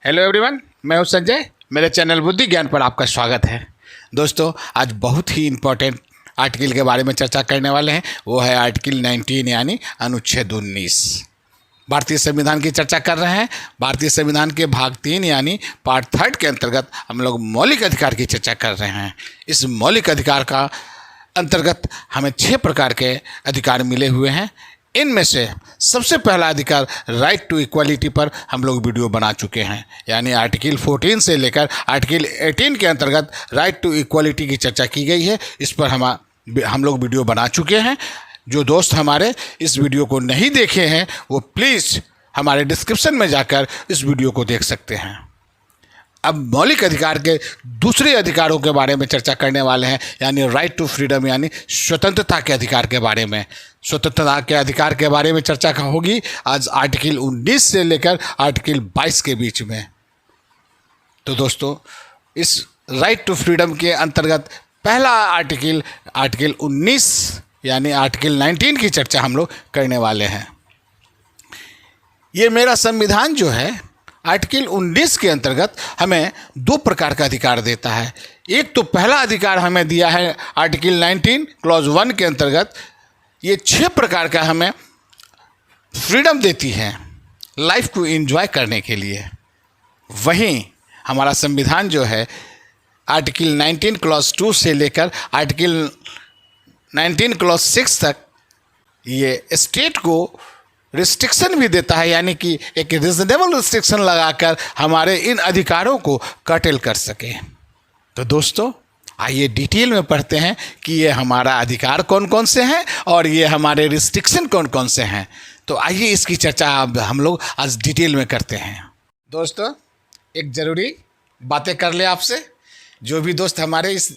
Hello everyone, मैं हूं संजय। मेरे चैनल बुद्धि ज्ञान पर आपका स्वागत है। दोस्तों, आज बहुत ही इम्पोर्टेंट आर्टिकल के बारे में चर्चा करने वाले हैं। वो है आर्टिकल 19 यानी अनुच्छेद 19। भारतीय संविधान की चर्चा कर रहे हैं। भारतीय संविधान के भाग 3 यानी पार्ट 3 के अंतर्गत हम लोग मौलिक अधिकार की चर्चा कर रहे हैं। इस मौलिक अधिकार का अंतर्गत हमें 6 प्रकार के अधिकार मिले हुए हैं। इनमें से सबसे पहला अधिकार राइट टू इक्वालिटी पर हम लोग वीडियो बना चुके हैं, यानी आर्टिकल 14 से लेकर आर्टिकल 18 के अंतर्गत राइट टू इक्वालिटी की चर्चा की गई है। इस पर हम लोग वीडियो बना चुके हैं। जो दोस्त हमारे इस वीडियो को नहीं देखे हैं वो प्लीज़ हमारे डिस्क्रिप्शन में जाकर इस वीडियो को देख सकते हैं। अब मौलिक अधिकार के दूसरे अधिकारों के बारे में चर्चा करने वाले हैं, यानी राइट टू फ्रीडम यानी स्वतंत्रता के अधिकार के बारे में। स्वतंत्रता के अधिकार के बारे में चर्चा होगी आज आर्टिकल 19 से लेकर आर्टिकल 22 के बीच में। तो दोस्तों, इस राइट टू फ्रीडम के अंतर्गत पहला आर्टिकल 19 यानी आर्टिकल 19 की चर्चा हम लोग करने वाले हैं। ये मेरा संविधान जो है आर्टिकल 19 के अंतर्गत हमें 2 प्रकार का अधिकार देता है। एक तो पहला अधिकार हमें दिया है आर्टिकल 19 क्लॉज 1 के अंतर्गत। ये 6 प्रकार का हमें फ्रीडम देती है लाइफ को एंजॉय करने के लिए। वहीं हमारा संविधान जो है आर्टिकल 19 क्लॉज 2 से लेकर आर्टिकल 19 क्लॉज 6 तक ये स्टेट को रिस्ट्रिक्शन भी देता है, यानी कि एक रिजनेबल रिस्ट्रिक्शन लगाकर हमारे इन अधिकारों को कर्टेल कर सके। तो दोस्तों, आइए डिटेल में पढ़ते हैं कि ये हमारा अधिकार कौन कौन से हैं और ये हमारे रिस्ट्रिक्शन कौन कौन से हैं। तो आइए इसकी चर्चा अब हम लोग आज डिटेल में करते हैं। दोस्तों, एक ज़रूरी बातें कर ले आपसे। जो भी दोस्त हमारे इस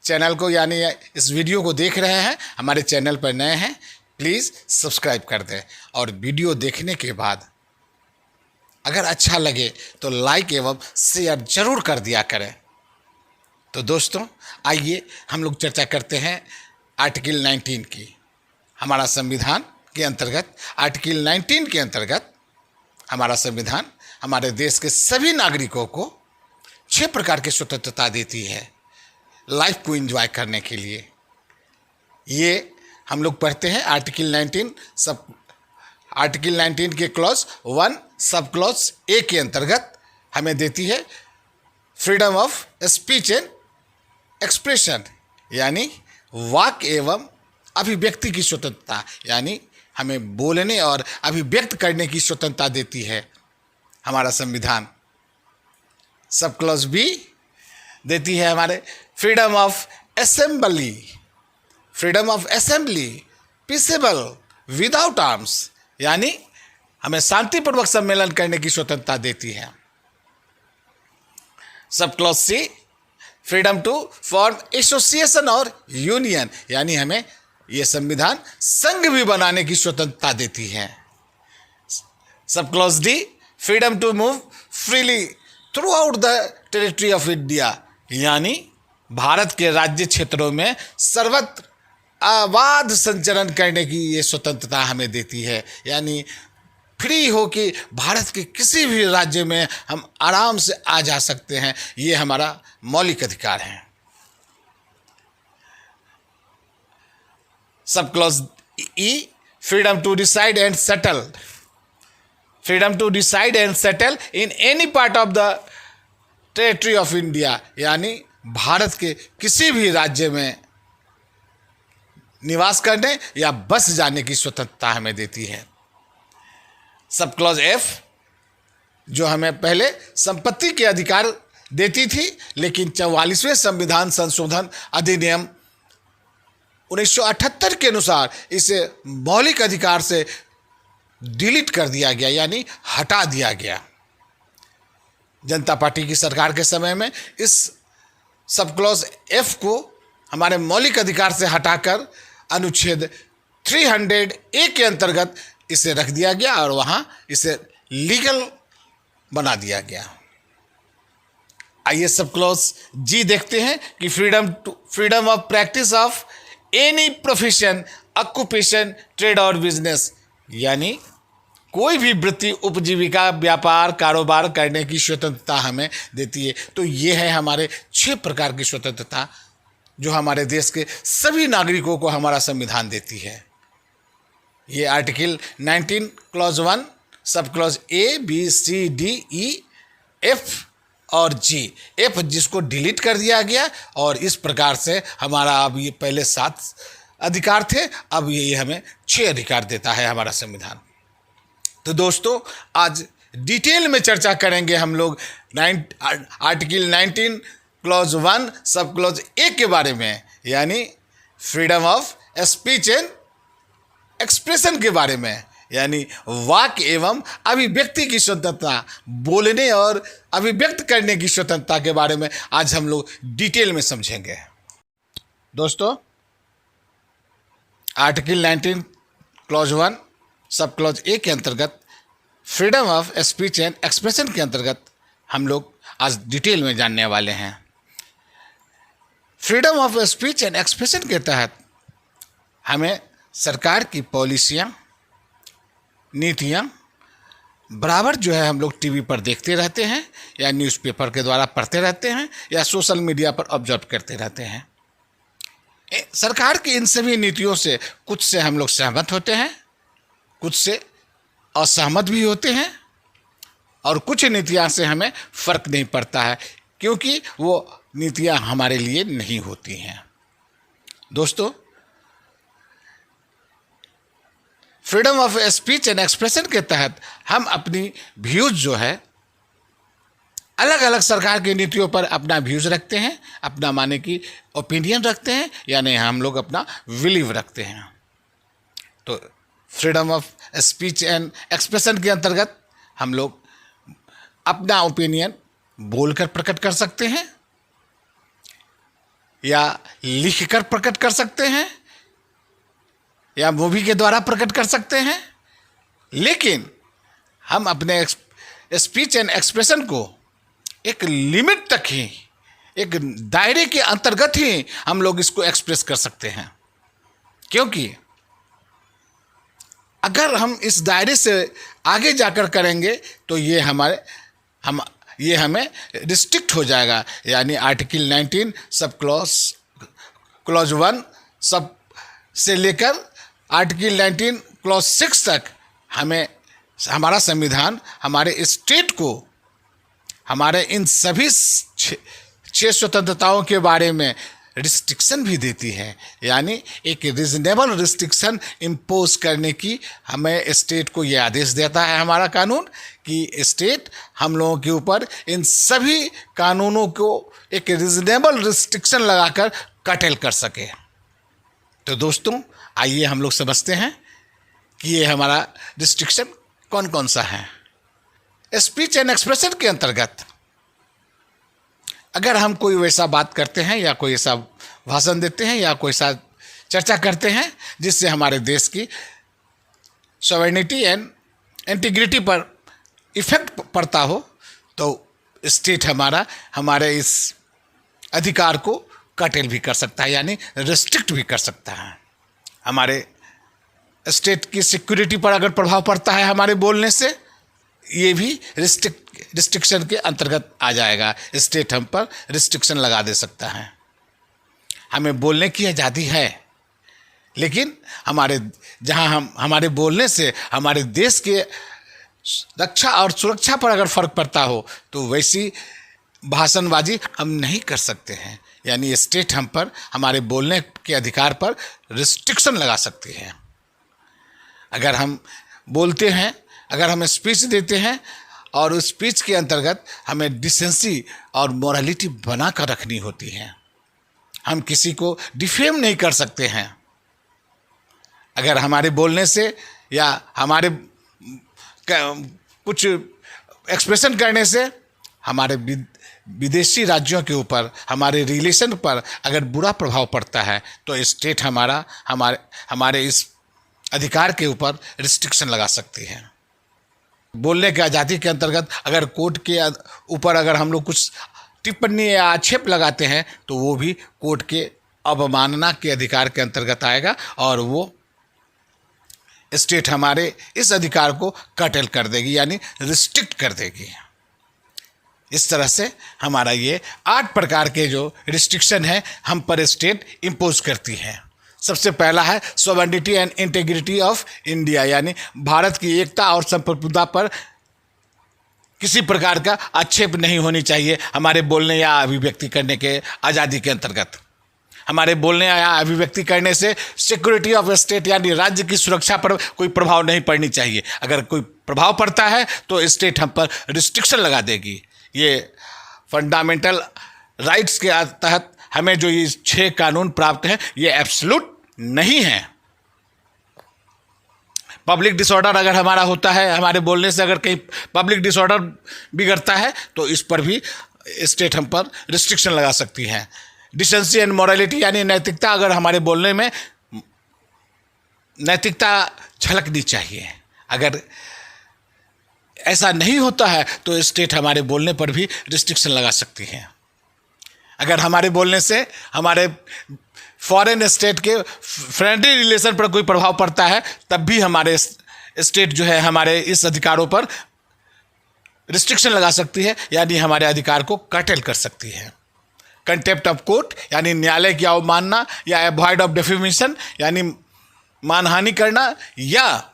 चैनल को यानी इस वीडियो को देख रहे हैं, हमारे चैनल पर नए हैं, प्लीज़ सब्सक्राइब कर दें और वीडियो देखने के बाद अगर अच्छा लगे तो लाइक एवं शेयर जरूर कर दिया करें। तो दोस्तों, आइए हम लोग चर्चा करते हैं आर्टिकल 19 की। हमारा संविधान के अंतर्गत आर्टिकल 19 के अंतर्गत हमारा संविधान हमारे देश के सभी नागरिकों को 6 प्रकार की स्वतंत्रता देती है लाइफ को एंजॉय करने के लिए। ये हम लोग पढ़ते हैं आर्टिकल 19 के क्लॉज 1 सब क्लॉज ए के अंतर्गत हमें देती है freedom of speech and expression, यानी वाक एवं अभिव्यक्ति की स्वतंत्रता, यानी हमें बोलने और अभिव्यक्त करने की स्वतंत्रता देती है हमारा संविधान। सब क्लॉज बी देती है हमारे freedom of assembly, freedom of assembly peaceable without arms, यानी हमें शांतिपूर्वक सम्मेलन करने की स्वतंत्रता देती है। Sub clause C freedom to form association और यूनियन, यानी हमें यह संविधान संघ भी बनाने की स्वतंत्रता देती है। Sub clause D freedom to move freely throughout the territory of India, यानी भारत के राज्य क्षेत्रों में सर्वत्र अबाध संचरण करने की ये स्वतंत्रता हमें देती है, यानी फ्री हो कि भारत के किसी भी राज्य में हम आराम से आ जा सकते हैं। ये हमारा मौलिक अधिकार है। Sub clause E freedom to decide and settle, freedom to decide and settle in any part of the territory of India, यानी भारत के किसी भी राज्य में निवास करने या बस जाने की स्वतंत्रता हमें देती है। सब क्लॉज एफ जो हमें पहले संपत्ति के अधिकार देती थी, लेकिन 44वें संविधान संशोधन अधिनियम 1978 के अनुसार इसे मौलिक अधिकार से डिलीट कर दिया गया, यानी हटा दिया गया। जनता पार्टी की सरकार के समय में इस सब क्लॉज एफ को हमारे मौलिक अधिकार से हटाकर अनुच्छेद 300A के अंतर्गत इसे रख दिया गया और वहाँ इसे लीगल बना दिया गया। आइए सब क्लॉज जी देखते हैं कि freedom of practice of any profession, occupation, trade और बिजनेस, यानी कोई भी वृत्ति, उपजीविका, व्यापार, कारोबार करने की स्वतंत्रता हमें देती है। तो ये है हमारे 6 प्रकार की स्वतंत्रता जो हमारे देश के सभी नागरिकों को हमारा संविधान देती है। ये article 19 clause 1 sub clause A, B, C, D, E, F और G। F जिसको डिलीट कर दिया गया और इस प्रकार से हमारा अब ये पहले 7 अधिकार थे, अब ये हमें 6 अधिकार देता है हमारा संविधान। तो दोस्तों आज डिटेल में चर्चा करेंगे हम लोग article 19 clause 1 sub clause A के बारे में, यानी freedom of speech and expression के बारे में, यानी वाक एवं अभिव्यक्ति की स्वतंत्रता, बोलने और अभिव्यक्त करने की स्वतंत्रता के बारे में आज हम लोग डिटेल में समझेंगे। दोस्तों article 19 clause 1 sub clause A के अंतर्गत freedom of speech and expression के अंतर्गत हम लोग आज डिटेल में जानने वाले हैं। Freedom of speech and expression के तहत हमें सरकार की पॉलिसियाँ, नीतियाँ बराबर जो है हम लोग टीवी पर देखते रहते हैं या न्यूज़पेपर के द्वारा पढ़ते रहते हैं या सोशल मीडिया पर ऑब्जर्व करते रहते हैं। सरकार की इन सभी नीतियों से कुछ से हम लोग सहमत होते हैं, कुछ से असहमत भी होते हैं और कुछ नीतियाँ से हमें फ़र्क नहीं पड़ता है क्योंकि वो नीतियाँ हमारे लिए नहीं होती हैं। दोस्तों freedom of speech and expression के तहत हम अपनी व्यूज़ जो है अलग अलग सरकार की नीतियों पर अपना व्यूज़ रखते हैं, अपना माने की ओपिनियन रखते हैं, यानी हम लोग अपना बिलीव रखते हैं। तो freedom of speech and expression के अंतर्गत हम लोग अपना ओपिनियन बोलकर प्रकट कर सकते हैं या लिखकर प्रकट कर सकते हैं या मूवी के द्वारा प्रकट कर सकते हैं, लेकिन हम अपने स्पीच एंड एक्सप्रेशन को एक लिमिट तक ही, एक दायरे के अंतर्गत ही हम लोग इसको एक्सप्रेस कर सकते हैं। क्योंकि अगर हम इस दायरे से आगे जाकर करेंगे तो ये हमें रिस्ट्रिक्ट हो जाएगा, यानी आर्टिकल 19 सब क्लॉज 1 सब से लेकर आर्टिकल 19 क्लॉज 6 तक हमें हमारा संविधान हमारे स्टेट को हमारे इन सभी 6 स्वतंत्रताओं के बारे में रिस्ट्रिक्शन भी देती है, यानी एक रीजनेबल रिस्ट्रिक्शन इम्पोज करने की हमें स्टेट को ये आदेश देता है हमारा कानून कि स्टेट हम लोगों के ऊपर इन सभी कानूनों को एक रीजनेबल रिस्ट्रिक्शन लगाकर कर्टेल कर सके। तो दोस्तों आइए हम लोग समझते हैं कि ये हमारा रिस्ट्रिक्शन कौन कौन सा है। स्पीच एंड एक्सप्रेशन के अंतर्गत अगर हम कोई वैसा बात करते हैं या कोई ऐसा भाषण देते हैं या कोई सा चर्चा करते हैं जिससे हमारे देश की सॉवरेनिटी एंड इंटीग्रिटी पर इफेक्ट पड़ता हो, तो स्टेट हमारे इस अधिकार को कर्टेल भी कर सकता है, यानी रिस्ट्रिक्ट भी कर सकता है। हमारे स्टेट की सिक्योरिटी पर अगर प्रभाव पड़ता है हमारे बोलने से, ये भी रिस्ट्रिक्शन के अंतर्गत आ जाएगा। स्टेट हम पर रिस्ट्रिक्शन लगा दे सकता है। हमें बोलने की आज़ादी है, लेकिन हमारे बोलने से हमारे देश के रक्षा और सुरक्षा पर अगर फर्क पड़ता हो तो वैसी भाषणबाजी हम नहीं कर सकते हैं, यानी स्टेट हम पर हमारे बोलने के अधिकार पर रिस्ट्रिक्शन लगा सकती है। अगर हम बोलते हैं, अगर हम स्पीच देते हैं और उस स्पीच के अंतर्गत हमें डिसेंसी और मोरालिटी बना कर रखनी होती है, हम किसी को डिफेम नहीं कर सकते हैं। अगर हमारे बोलने से या हमारे कुछ एक्सप्रेशन करने से हमारे विदेशी राज्यों के ऊपर, हमारे रिलेशन पर अगर बुरा प्रभाव पड़ता है तो स्टेट हमारे इस अधिकार के ऊपर रिस्ट्रिक्शन लगा सकती है। बोलने की आज़ादी के अंतर्गत अगर कोर्ट के ऊपर अगर हम लोग कुछ टिप्पणी या आक्षेप लगाते हैं तो वो भी कोर्ट के अवमानना के अधिकार के अंतर्गत आएगा और वो स्टेट हमारे इस अधिकार को कर्टेल कर देगी, यानी रिस्ट्रिक्ट कर देगी। इस तरह से हमारा ये 8 प्रकार के जो रिस्ट्रिक्शन है हम पर स्टेट इम्पोज करती है। सबसे पहला है sovereignty and integrity of India, यानी भारत की एकता और संप्रभुता पर किसी प्रकार का आक्षेप नहीं होनी चाहिए हमारे बोलने या अभिव्यक्ति करने के आज़ादी के अंतर्गत। हमारे बोलने या अभिव्यक्ति करने से सिक्योरिटी ऑफ स्टेट यानी राज्य की सुरक्षा पर कोई प्रभाव नहीं पड़नी चाहिए। अगर कोई प्रभाव पड़ता है तो स्टेट हम पर रिस्ट्रिक्शन लगा देगी। ये फंडामेंटल राइट्स के तहत हमें जो ये 6 कानून प्राप्त हैं ये एब्सोल्यूट नहीं है। पब्लिक डिसऑर्डर अगर हमारा होता है, हमारे बोलने से अगर कहीं पब्लिक डिसऑर्डर बिगड़ता है तो इस पर भी स्टेट हम पर रिस्ट्रिक्शन लगा सकती है। डिसेंसी एंड मोरालिटी यानी नैतिकता, अगर हमारे बोलने में नैतिकता झलकनी चाहिए, अगर ऐसा नहीं होता है तो स्टेट हमारे बोलने पर भी रिस्ट्रिक्शन लगा सकती है। अगर हमारे बोलने से हमारे फॉरेन स्टेट के फ्रेंडली रिलेशन पर कोई प्रभाव पड़ता है तब भी हमारे स्टेट जो है हमारे इस अधिकारों पर रिस्ट्रिक्शन लगा सकती है, यानी हमारे अधिकार को कर्टेल कर सकती है। कंटेम्प्ट ऑफ कोर्ट यानी न्यायालय की अवमानना या अवॉइड ऑफ डिफेमेशन यानी मानहानि करना, या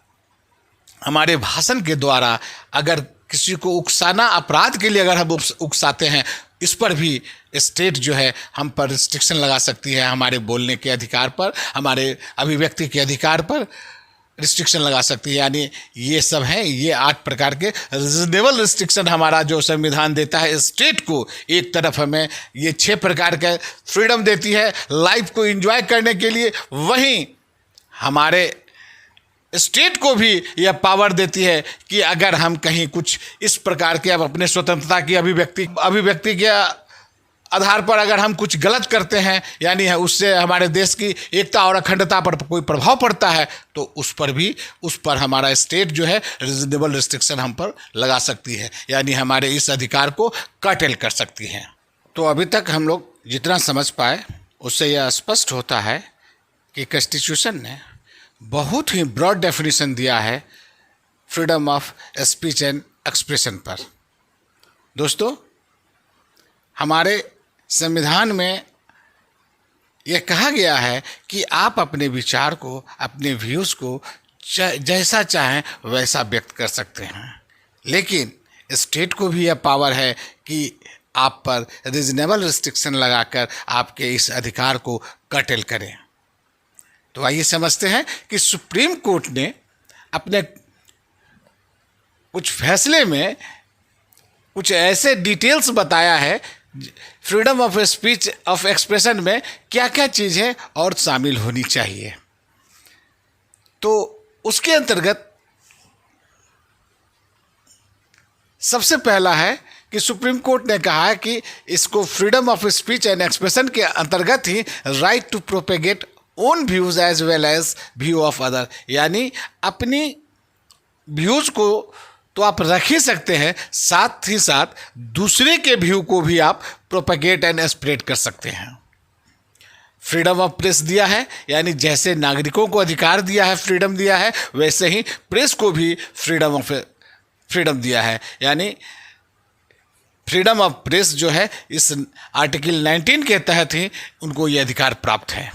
हमारे भाषण के द्वारा अगर किसी को उकसाना, अपराध के लिए अगर हम उकसाते हैं, इस पर भी स्टेट जो है हम पर रिस्ट्रिक्शन लगा सकती है। हमारे बोलने के अधिकार पर, हमारे अभिव्यक्ति के अधिकार पर रिस्ट्रिक्शन लगा सकती है। यानी ये सब हैं, ये 8 प्रकार के रीजनेबल रिस्ट्रिक्शन हमारा जो संविधान देता है स्टेट को। एक तरफ हमें ये 6 प्रकार के फ्रीडम देती है लाइफ को एंजॉय करने के लिए, वहीं हमारे स्टेट को भी यह पावर देती है कि अगर हम कहीं कुछ इस प्रकार के अब अपने स्वतंत्रता की अभिव्यक्ति के आधार पर अगर हम कुछ गलत करते हैं, यानी उससे हमारे देश की एकता और अखंडता पर कोई प्रभाव पड़ता है, तो उस पर हमारा स्टेट जो है रीजनेबल रिस्ट्रिक्शन हम पर लगा सकती है, यानी हमारे इस अधिकार को कर्टेल कर सकती है। तो अभी तक हम लोग जितना समझ पाए उससे यह स्पष्ट होता है कि कॉन्स्टिट्यूशन ने बहुत ही ब्रॉड डेफिनेशन दिया है freedom of speech and expression पर। दोस्तों, हमारे संविधान में यह कहा गया है कि आप अपने विचार को, अपने व्यूज़ को जैसा चाहें वैसा व्यक्त कर सकते हैं, लेकिन स्टेट को भी यह पावर है कि आप पर रीजनेबल रिस्ट्रिक्शन लगाकर आपके इस अधिकार को कर्टेल करें। तो आइए समझते हैं कि सुप्रीम कोर्ट ने अपने कुछ फैसले में कुछ ऐसे डिटेल्स बताया है freedom of speech of expression में क्या क्या चीज़ें और शामिल होनी चाहिए। तो उसके अंतर्गत सबसे पहला है कि सुप्रीम कोर्ट ने कहा है कि इसको freedom of speech and expression के अंतर्गत ही right to propagate own views as well as view of other, यानी अपनी व्यूज़ को तो आप रख ही सकते हैं, साथ ही साथ दूसरे के व्यू को भी आप प्रोपेगेट एंड स्प्रेड कर सकते हैं। फ्रीडम ऑफ प्रेस दिया है, यानी जैसे नागरिकों को अधिकार दिया है, फ्रीडम दिया है, वैसे ही प्रेस को भी फ्रीडम दिया है, यानी फ्रीडम ऑफ प्रेस जो है इस आर्टिकल 19 के तहत ही उनको ये अधिकार प्राप्त है।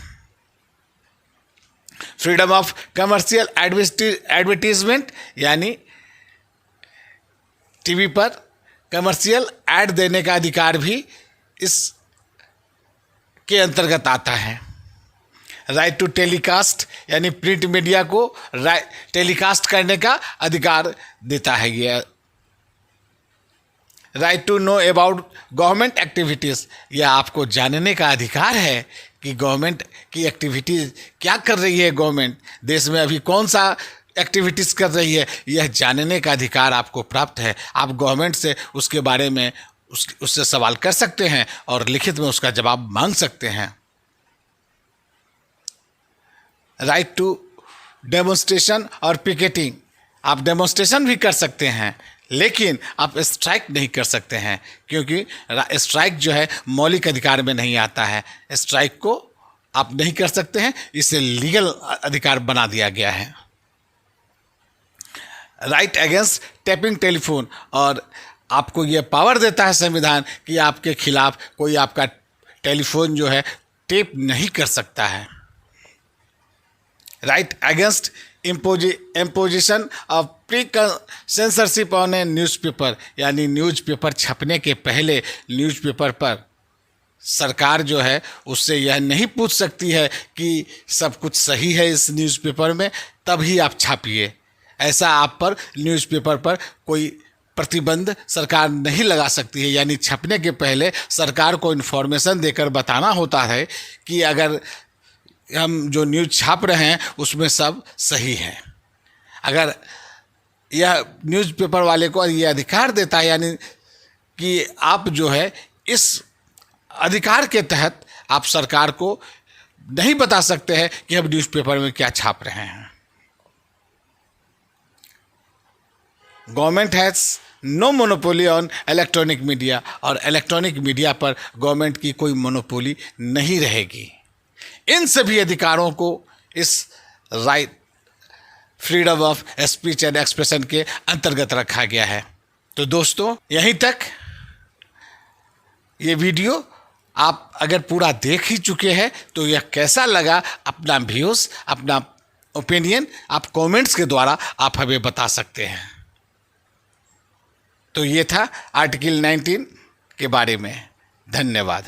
फ्रीडम ऑफ कमर्शियल एडवर्टीजमेंट, यानी टीवी पर कमर्शियल ऐड देने का अधिकार भी इस के अंतर्गत आता है। राइट टू टेलीकास्ट, यानी प्रिंट मीडिया को टेलीकास्ट करने का अधिकार देता है ये। Right to know about government activities, यह आपको जानने का अधिकार है कि गवर्नमेंट की एक्टिविटीज़ क्या कर रही है, गवर्नमेंट देश में अभी कौन सा एक्टिविटीज़ कर रही है, यह जानने का अधिकार आपको प्राप्त है। आप गवर्नमेंट से उसके बारे में उससे सवाल कर सकते हैं और लिखित में उसका जवाब मांग सकते हैं। राइट टू डेमोन्स्ट्रेशन और पिकेटिंग, आप डेमोन्स्ट्रेशन भी कर सकते हैं लेकिन आप स्ट्राइक नहीं कर सकते हैं, क्योंकि स्ट्राइक जो है मौलिक अधिकार में नहीं आता है। स्ट्राइक को आप नहीं कर सकते हैं, इसे लीगल अधिकार बना दिया गया है। राइट अगेंस्ट टैपिंग टेलीफोन, और आपको ये पावर देता है संविधान कि आपके खिलाफ कोई आपका टेलीफोन जो है टेप नहीं कर सकता है। Right against imposition of pre censorship on A newspaper, यानी न्यूज़पेपर छपने के पहले न्यूज़पेपर पर सरकार जो है उससे यह नहीं पूछ सकती है कि सब कुछ सही है इस न्यूज़पेपर में, तभी आप छापिए। ऐसा आप पर न्यूज़पेपर पर कोई प्रतिबंध सरकार नहीं लगा सकती है। यानी छपने के पहले सरकार को इन्फॉर्मेशन देकर बताना होता है कि अगर हम जो न्यूज़ छाप रहे हैं उसमें सब सही है। अगर यह न्यूज़पेपर वाले को ये अधिकार देता है, यानी कि आप जो है इस अधिकार के तहत आप सरकार को नहीं बता सकते हैं कि हम न्यूज़पेपर में क्या छाप रहे हैं। Government has no monopoly on electronic media, और इलेक्ट्रॉनिक मीडिया पर गवर्नमेंट की कोई मोनोपोली नहीं रहेगी। इन सभी अधिकारों को इस right freedom of speech and expression के अंतर्गत रखा गया है। तो दोस्तों, यहीं तक ये वीडियो आप अगर पूरा देख ही चुके हैं तो यह कैसा लगा, अपना व्यूज़, अपना ओपिनियन आप कमेंट्स के द्वारा आप हमें बता सकते हैं। तो ये था आर्टिकल 19 के बारे में। धन्यवाद।